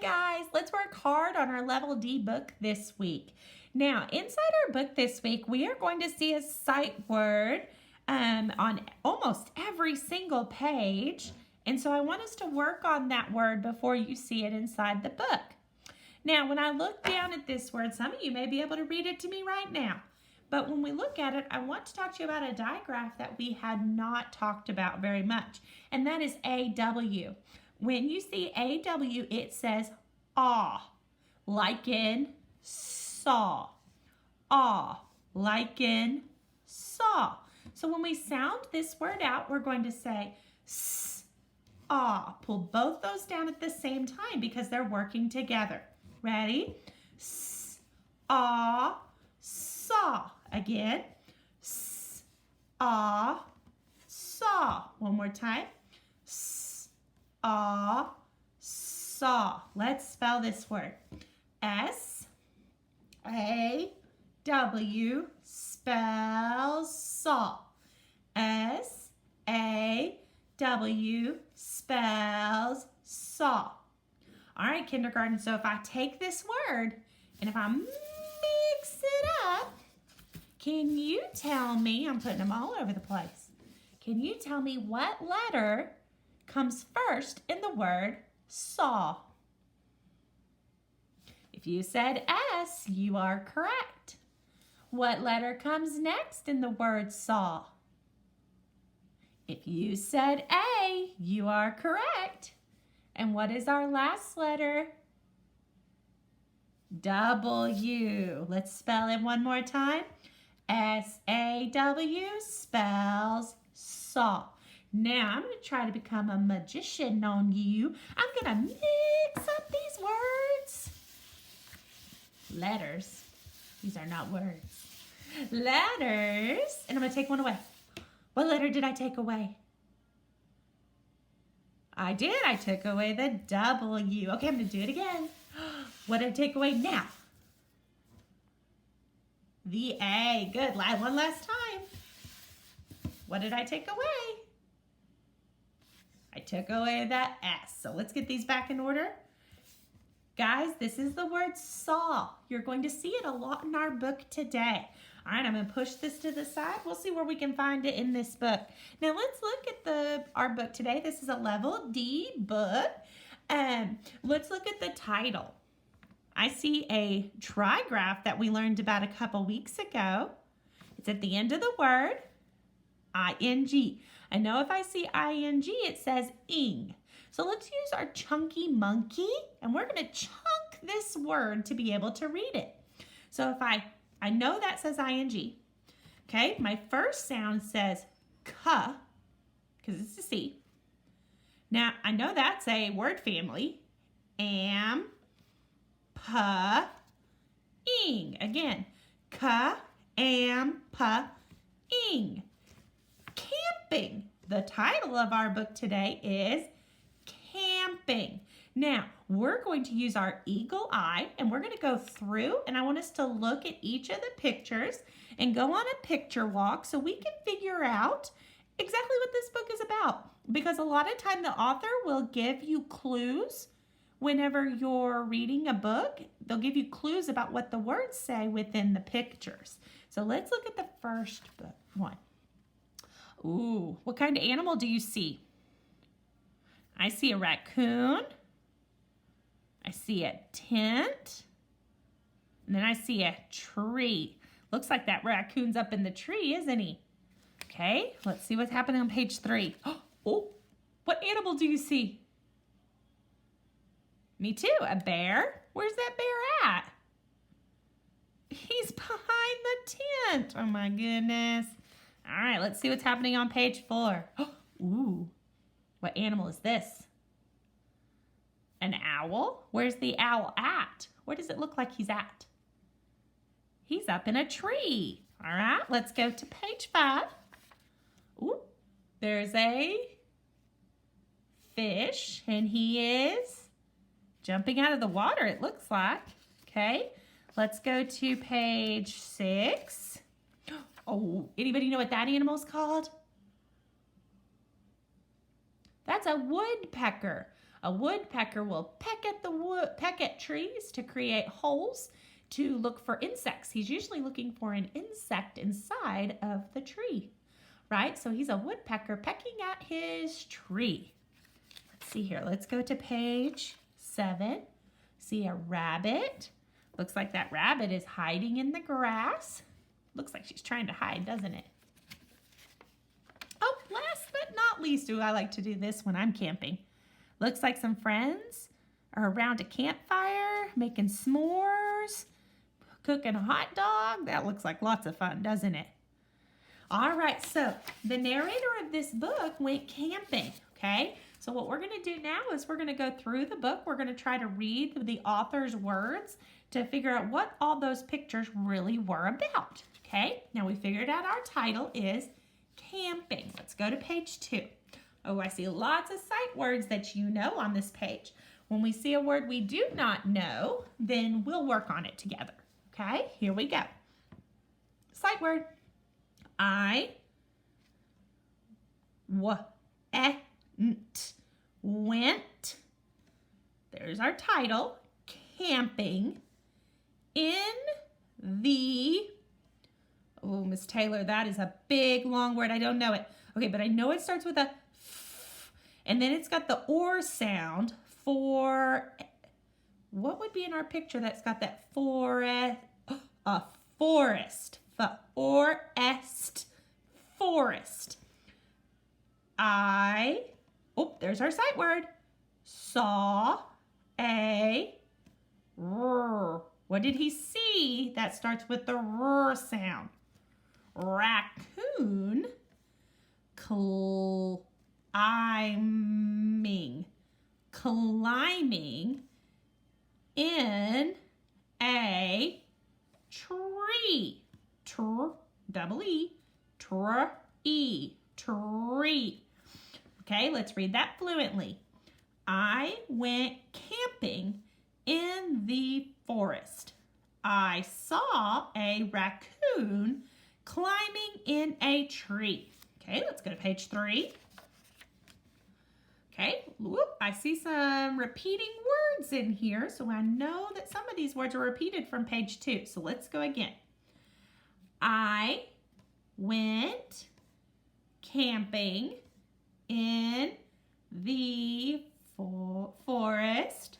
guys, let's work hard on our Level D book this week. Now, inside our book this week, we are going to see a sight word on almost every single page. And so I want us to work on that word before you see it inside the book. Now, when I look down at this word, some of you may be able to read it to me right now. But when we look at it, I want to talk to you about a digraph that we had not talked about very much, and that is AW. When you see AW, it says aw, like in saw. Aw, like in saw. So when we sound this word out, we're going to say s, aw. Pull both those down at the same time because they're working together. Ready? S, aw, saw. Again, s, aw, saw. One more time. S, aw, saw. Let's spell this word. S, A, W spells saw. S, A, W spells saw. All right, kindergarten, so if I take this word and if I mix it up, can you tell me, I'm putting them all over the place, can you tell me what letter comes first in the word saw? If you said S, you are correct. What letter comes next in the word saw? If you said A, you are correct. And what is our last letter? W. Let's spell it one more time. S-A-W spells saw. Now, I'm going to try to become a magician on you. I'm going to mix up these words. Letters. These are not words. Letters. And I'm going to take one away. What letter did I take away? I did. I took away the W. Okay, I'm going to do it again. What did I take away now? The A. Good. One last time. What did I take away? I took away the S. So let's get these back in order. Guys, this is the word saw. You're going to see it a lot in our book today. All right, I'm going to push this to the side. We'll see where we can find it in this book. Now, let's look at our book today. This is a Level D book. Let's look at the title. I see a trigraph that we learned about a couple weeks ago. It's at the end of the word, ing. I know if I see ing, it says ing. So let's use our chunky monkey, and we're going to chunk this word to be able to read it. So if I know that says ing. Okay, my first sound says k, because it's a C. Now, I know that's a word family. Am, p, ing. Again, k, am, p, ing. Camping. The title of our book today is Camping. Now, we're going to use our eagle eye and we're going to go through, and I want us to look at each of the pictures and go on a picture walk so we can figure out exactly what this book is about. Because a lot of time the author will give you clues whenever you're reading a book. They'll give you clues about what the words say within the pictures. So let's look at the first one. Ooh, what kind of animal do you see? I see a raccoon. I see a tent. And then I see a tree. Looks like that raccoon's up in the tree, isn't he? Okay, let's see what's happening on page 3. Oh, what animal do you see? Me too, a bear. Where's that bear at? He's behind the tent. Oh my goodness. All right, let's see what's happening on page 4. Ooh, what animal is this? An owl? Where's the owl at? Where does it look like he's at? He's up in a tree. All right, let's go to page 5. Ooh, there's a fish, and he is jumping out of the water, it looks like. Okay, let's go to page 6. Oh, anybody know what that animal's called? That's a woodpecker. A woodpecker will peck at trees to create holes to look for insects. He's usually looking for an insect inside of the tree, right? So he's a woodpecker pecking at his tree. Let's see here. Let's go to page 7. See a rabbit. Looks like that rabbit is hiding in the grass. Looks like she's trying to hide, doesn't it? Oh, last but not least, I like to do this when I'm camping. Looks like some friends are around a campfire making s'mores, cooking a hot dog. That looks like lots of fun, doesn't it? All right, so the narrator of this book went camping, okay? So what we're going to do now is we're going to go through the book. We're going to try to read the author's words to figure out what all those pictures really were about, okay? Now we figured out our title is camping. Let's go to page 2. Oh, I see lots of sight words that you know on this page. When we see a word we do not know, then we'll work on it together. Okay, here we go. Sight word. Went. There's our title. Camping in the... Oh, Miss Taylor, that is a big, long word. I don't know it. Okay, but I know it starts with a f, and then it's got the or sound for, what would be in our picture that's got that forest, a forest, forest. There's our sight word, saw a, what did he see? That starts with the r sound. Raccoon climbing in a tree. Tree. Okay, let's read that fluently. I went camping in the forest. I saw a raccoon climbing in a tree. Okay, let's go to page 3. Okay, I see some repeating words in here, so I know that some of these words are repeated from page 2. So let's go again. I went camping in the forest.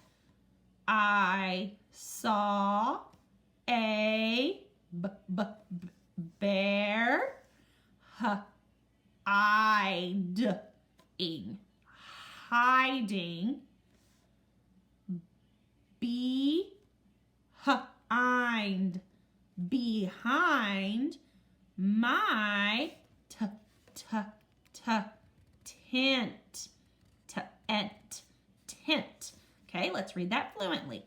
I saw a bear hiding behind my tent. Okay, let's read that fluently.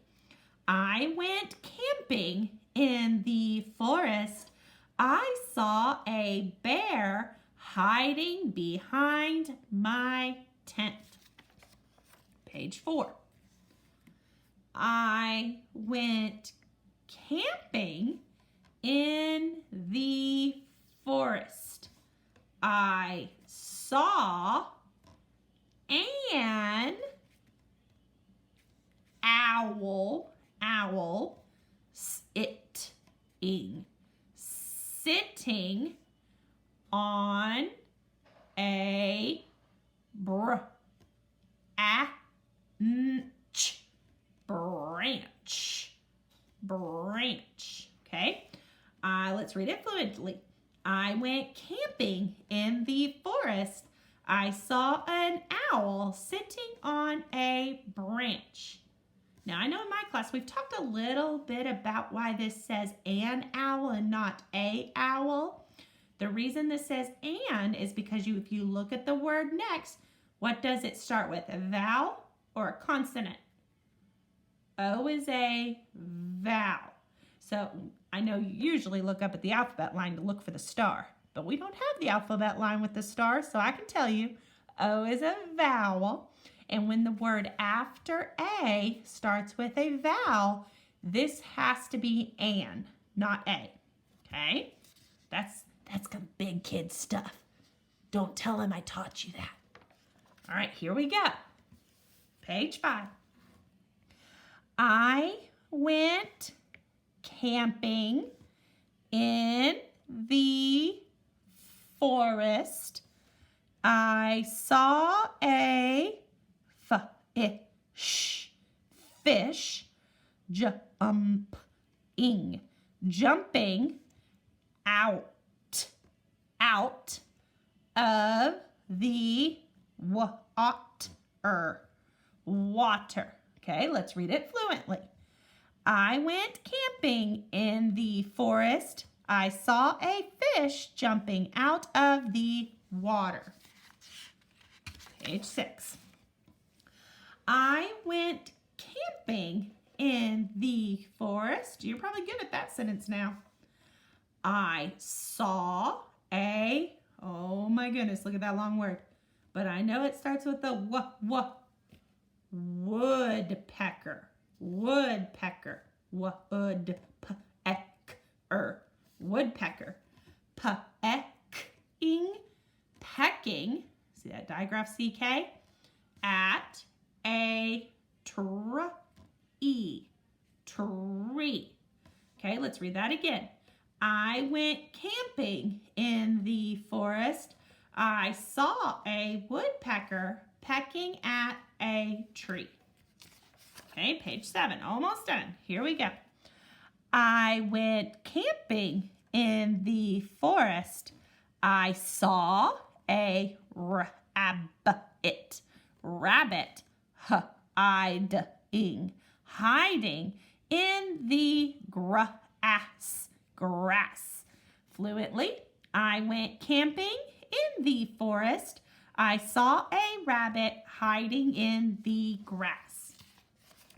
I went camping in the forest. I saw a bear hiding behind my tent. Page 4. I went camping in the forest. I saw an owl sitting on a branch. Okay, let's read it fluently. I went camping in the forest. I saw an owl sitting on a branch. Now, I know in my class we've talked a little bit about why this says an owl and not a owl. The reason this says an is because if you look at the word next, what does it start with? A vowel or a consonant? O is a vowel. So I know you usually look up at the alphabet line to look for the star, but we don't have the alphabet line with the star, so I can tell you O is a vowel. And when the word after A starts with a vowel, this has to be an, not a. Okay? That's some big kid stuff. Don't tell him I taught you that. All right, here we go. Page 5. I went camping in the forest. I saw a fish jumping out of the water. Okay, let's read it fluently. I went camping in the forest. I saw a fish jumping out of the water. Page 6. I went camping in the forest. You're probably good at that sentence now. I saw a, oh my goodness, look at that long word. But I know it starts with the woodpecker. Woodpecker. Woodpecker. Pecking. See that digraph CK? At a tree. Okay, let's read that again. I went camping in the forest. I saw a woodpecker pecking at a tree. Okay, page 7, almost done. Here we go. I went camping in the forest. I saw a rabbit hiding in the grass. Fluently, I went camping in the forest. I saw a rabbit hiding in the grass.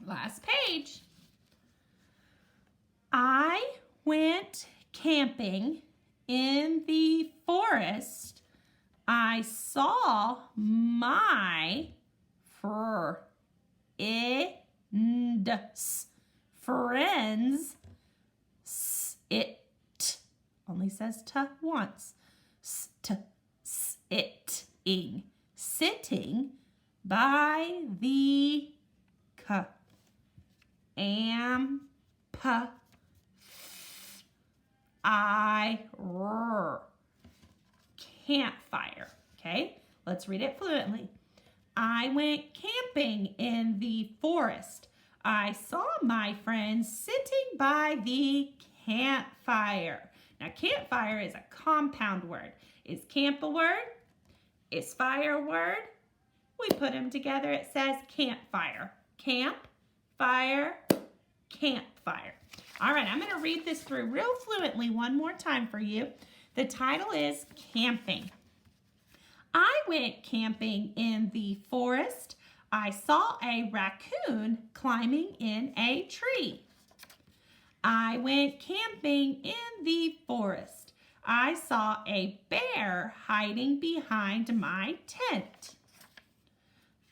Last page. I went camping in the forest. I saw my friends. It only says "t" once. Sitting by the campfire. Okay, let's read it fluently. I went camping in the forest. I saw my friends sitting by the campfire. Now, campfire is a compound word. Is camp a word? Is fire a word? We put them together. It says campfire. Camp, fire, campfire. All right, I'm going to read this through real fluently one more time for you. The title is Camping. I went camping in the forest. I saw a raccoon climbing in a tree. I went camping in the forest. I saw a bear hiding behind my tent.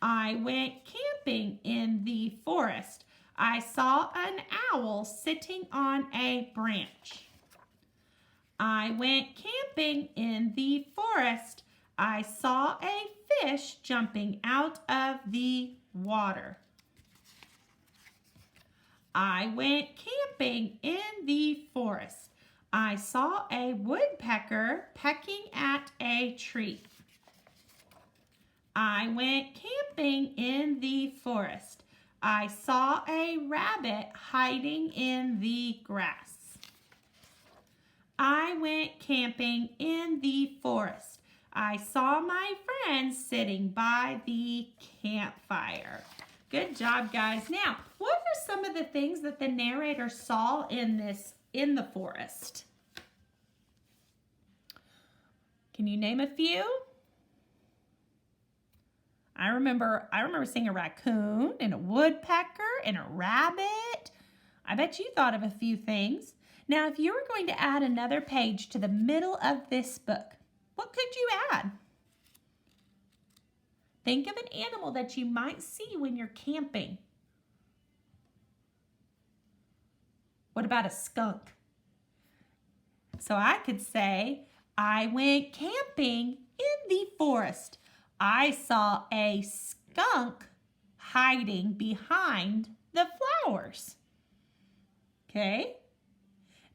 I went camping in the forest. I saw an owl sitting on a branch. I went camping in the forest. I saw a fish jumping out of the water. I went camping in the forest. I saw a woodpecker pecking at a tree. I went camping in the forest. I saw a rabbit hiding in the grass. I went camping in the forest. I saw my friends sitting by the campfire. Good job, guys. Now, what are some of the things that the narrator saw in the forest? Can you name a few? I remember seeing a raccoon and a woodpecker and a rabbit. I bet you thought of a few things. Now, if you were going to add another page to the middle of this book, what could you add? Think of an animal that you might see when you're camping. What about a skunk? So I could say, I went camping in the forest. I saw a skunk hiding behind the flowers. Okay?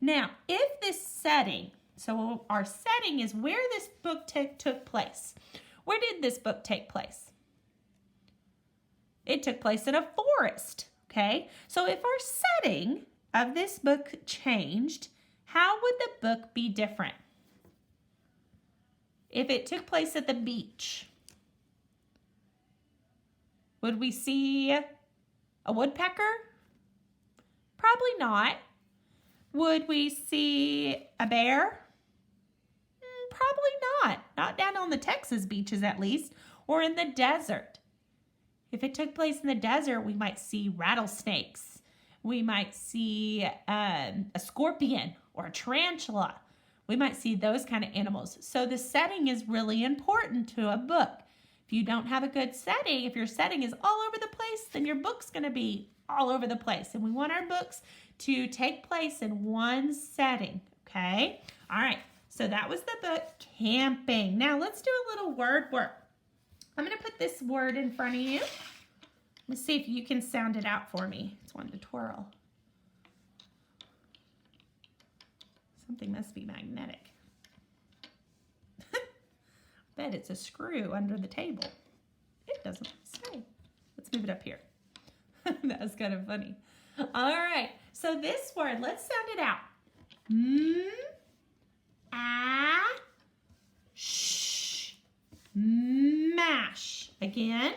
Now, if this setting, so our setting is where this book took place. Where did this book take place? It took place in a forest, okay? So if our setting of this book changed, how would the book be different? If it took place at the beach, would we see a woodpecker? Probably not. Would we see a bear? Probably not. Not down on the Texas beaches at least, or in the desert. If it took place in the desert, we might see rattlesnakes. We might see a scorpion or a tarantula. We might see those kind of animals. So the setting is really important to a book. If you don't have a good setting, if your setting is all over the place, then your book's going to be all over the place. And we want our books to take place in one setting, okay? All right, so that was the book, Camping. Now let's do a little word work. I'm going to put this word in front of you. Let's see if you can sound it out for me. It's one to twirl. Something must be magnetic. Bet it's a screw under the table. It doesn't say. Let's move it up here. That was kind of funny. All right, so this word, let's sound it out. Mash. Again.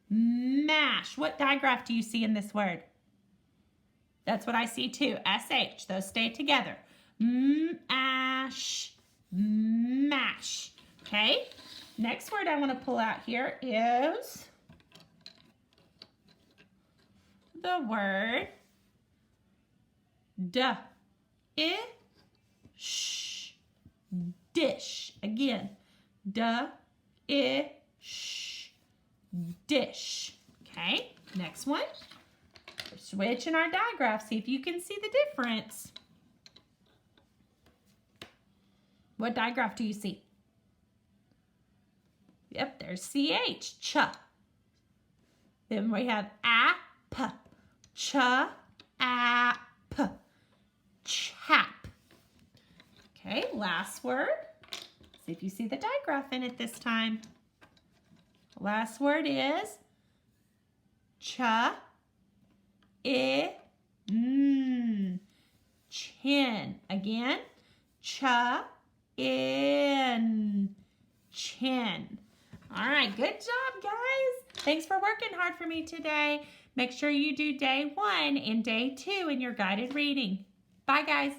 Mash. What digraph do you see in this word? That's what I see too. SH. Those stay together. Mash. Mash. Okay. Next word I want to pull out here is the word dish. Again, dish. Okay, next one. We're switching our digraph. See if you can see the difference. What digraph do you see? Yep, there's CH, ch. Then we have app, ch, app, chap. Okay, last word. See if you see the digraph in it this time. Last word is chin. Again, chin. All right, good job, guys. Thanks for working hard for me today. Make sure you do day 1 and day 2 in your guided reading. Bye, guys.